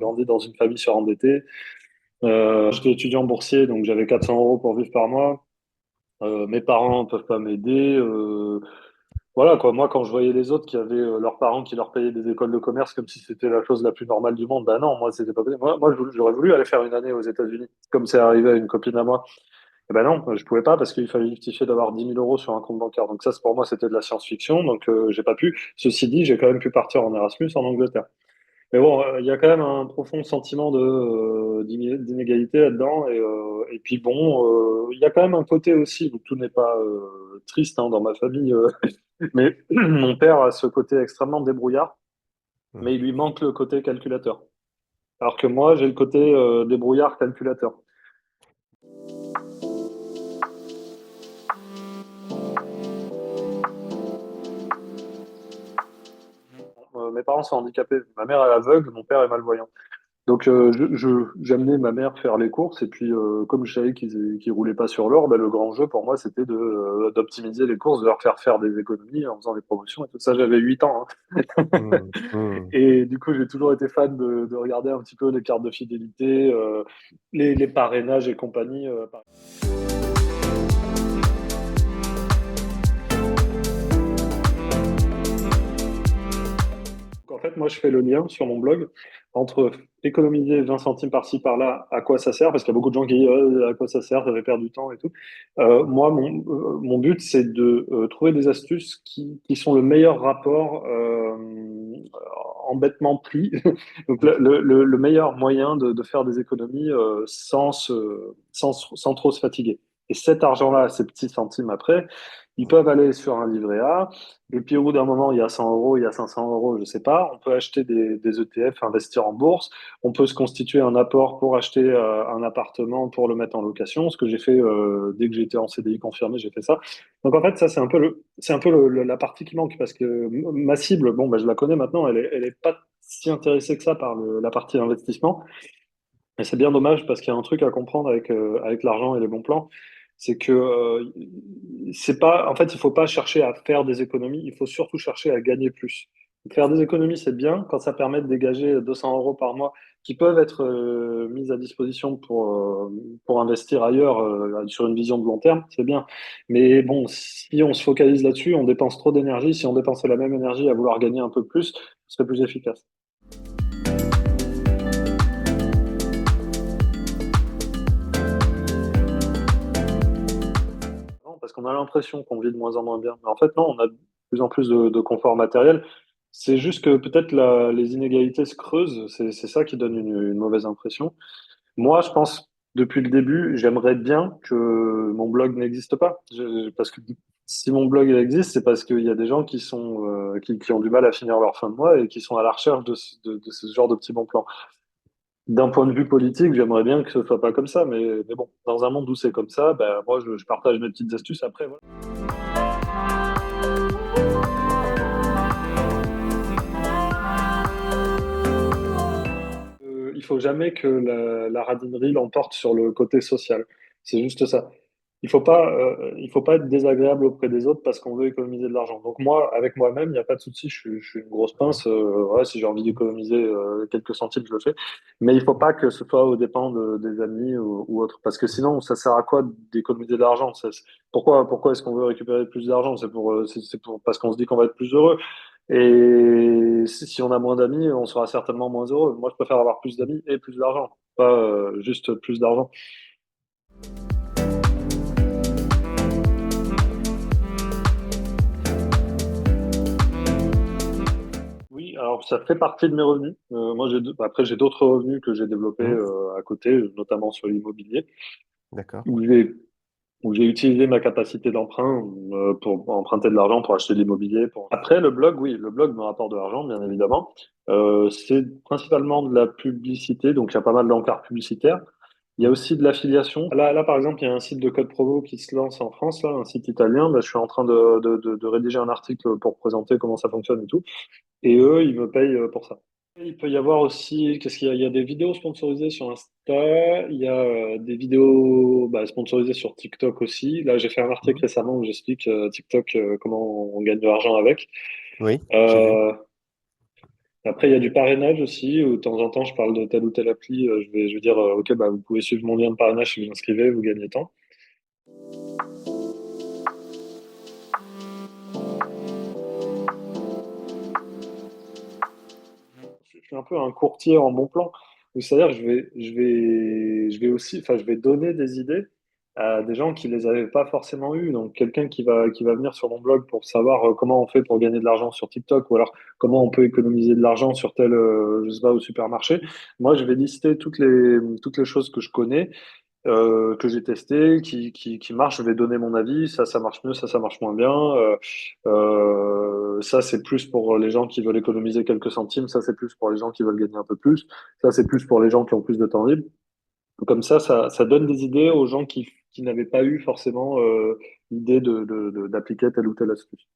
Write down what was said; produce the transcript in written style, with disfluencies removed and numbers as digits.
grandi dans une famille surendettée. J'étais étudiant boursier, donc j'avais 400 euros pour vivre par mois. Mes parents ne peuvent pas m'aider. Voilà quoi. Moi, quand je voyais les autres qui avaient leurs parents qui leur payaient des écoles de commerce comme si c'était la chose la plus normale du monde, bah non, moi, c'était pas possible. Moi, j'aurais voulu aller faire une année aux États-Unis, comme c'est arrivé à une copine à moi. Eh ben non, je pouvais pas parce qu'il fallait justifier d'avoir 10 000 € sur un compte bancaire. Donc ça, pour moi, c'était de la science-fiction. Donc j'ai pas pu. Ceci dit, j'ai quand même pu partir en Erasmus en Angleterre. Mais bon, il y a quand même un profond sentiment d'inégalité là-dedans. Et puis bon, il y a quand même un côté aussi où tout n'est pas triste hein, dans ma famille. Mais mon père a ce côté extrêmement débrouillard, Hmm. mais il lui manque le côté calculateur. Alors que moi, j'ai le côté débrouillard calculateur. Mes parents sont handicapés. Ma mère est aveugle, mon père est malvoyant. Donc, j'amenais ma mère faire les courses et puis, comme je savais qu'ils roulaient pas sur l'or, ben, le grand jeu pour moi, c'était d'optimiser les courses, de leur faire faire des économies en faisant des promotions et tout ça. J'avais 8 ans. Hein. Hmm. Hmm. Et du coup, j'ai toujours été fan de regarder un petit peu les cartes de fidélité, les parrainages et compagnie. Donc, en fait, moi, je fais le lien sur mon blog entre économiser 20 centimes par-ci, par-là, à quoi ça sert, parce qu'il y a beaucoup de gens qui disent à quoi ça sert, ça fait perdre du temps et tout. Moi, mon but, c'est de trouver des astuces qui sont le meilleur rapport embêtement-prix, donc le meilleur moyen de faire des économies sans trop se fatiguer. Et cet argent-là, ces petits centimes après, ils peuvent aller sur un livret A, et puis au bout d'un moment, il y a 100 euros, il y a 500 euros, je sais pas. On peut acheter des ETF, investir en bourse. On peut se constituer un apport pour acheter un appartement pour le mettre en location. Ce que j'ai fait dès que j'étais en CDI confirmé, j'ai fait ça. Donc en fait, ça c'est un peu la partie qui manque parce que ma cible, bon, bah, je la connais maintenant. Elle est pas si intéressée que ça par la partie investissement. Et c'est bien dommage parce qu'il y a un truc à comprendre avec l'argent et les bons plans, c'est que c'est pas, en fait, il faut pas chercher à faire des économies, il faut surtout chercher à gagner plus. Faire des économies, c'est bien quand ça permet de dégager 200 euros par mois qui peuvent être mis à disposition pour investir ailleurs sur une vision de long terme, c'est bien. Mais bon, si on se focalise là-dessus, on dépense trop d'énergie. Si on dépensait la même énergie à vouloir gagner un peu plus, ce serait plus efficace. Non, parce qu'on a l'impression qu'on vit de moins en moins bien. Mais en fait, non, on a de plus en plus de confort matériel. C'est juste que peut-être les inégalités se creusent. C'est ça qui donne une mauvaise impression. Moi, je pense, depuis le début, j'aimerais bien que mon blog n'existe pas. Parce que si mon blog il existe, c'est parce qu'il y a des gens qui ont du mal à finir leur fin de mois et qui sont à la recherche de ce genre de petits bons plans. D'un point de vue politique, j'aimerais bien que ce soit pas comme ça, mais bon, dans un monde où c'est comme ça, ben, moi, je partage mes petites astuces après. Voilà. Il faut jamais que la radinerie l'emporte sur le côté social. C'est juste ça. Il faut pas être désagréable auprès des autres parce qu'on veut économiser de l'argent. Donc moi, avec moi-même, il n'y a pas de souci. Je suis une grosse pince. Ouais, si j'ai envie d'économiser quelques centimes, je le fais. Mais il faut pas que ce soit aux dépens des amis ou autres. Parce que sinon, ça sert à quoi d'économiser de l'argent? Pourquoi est-ce qu'on veut récupérer plus d'argent? Parce qu'on se dit qu'on va être plus heureux. Et si on a moins d'amis, on sera certainement moins heureux. Moi, je préfère avoir plus d'amis et plus d'argent, pas juste plus d'argent. Oui, alors ça fait partie de mes revenus. Moi, après, j'ai d'autres revenus que j'ai développés Hmm. à côté, notamment sur l'immobilier, D'accord. où j'ai où j'ai utilisé ma capacité d'emprunt pour emprunter de l'argent pour acheter de l'immobilier. Après, le blog, oui, le blog me rapporte de l'argent, bien évidemment. C'est principalement de la publicité, donc il y a pas mal d'encarts publicitaires. Il y a Hmm. aussi de l'affiliation. Là, par exemple, il y a un site de code promo qui se lance en France, là, un site italien. Bah, je suis en train de rédiger un article pour présenter comment ça fonctionne et tout. Et eux, ils me payent pour ça. Il peut y avoir aussi, qu'est-ce qu'il y a? Il y a des vidéos sponsorisées sur Insta, il y a des vidéos bah, sponsorisées sur TikTok aussi. Là, j'ai fait un article Hmm. récemment où j'explique TikTok, comment on gagne de l'argent avec. Oui, j'ai vu. Euh, Après, il y a du parrainage aussi, où de temps en temps, je parle de telle ou telle appli, je vais dire, OK, bah, vous pouvez suivre mon lien de parrainage si vous inscrivez, vous gagnez tant. Je suis un peu un courtier en bon plan. C'est-à-dire que je vais aussi, enfin, je vais donner des idées à des gens qui les avaient pas forcément eues. Donc, quelqu'un qui va venir sur mon blog pour savoir comment on fait pour gagner de l'argent sur TikTok ou alors comment on peut économiser de l'argent sur tel, je sais pas, au supermarché. Moi, je vais lister toutes les choses que je connais que j'ai testé, qui marche, je vais donner mon avis. Ça marche mieux, ça marche moins bien. Ça, c'est plus pour les gens qui veulent économiser quelques centimes. Ça, c'est plus pour les gens qui veulent gagner un peu plus. Ça, c'est plus pour les gens qui ont plus de temps libre. Comme ça donne des idées aux gens qui n'avaient pas eu forcément l'idée d'appliquer telle ou telle astuce.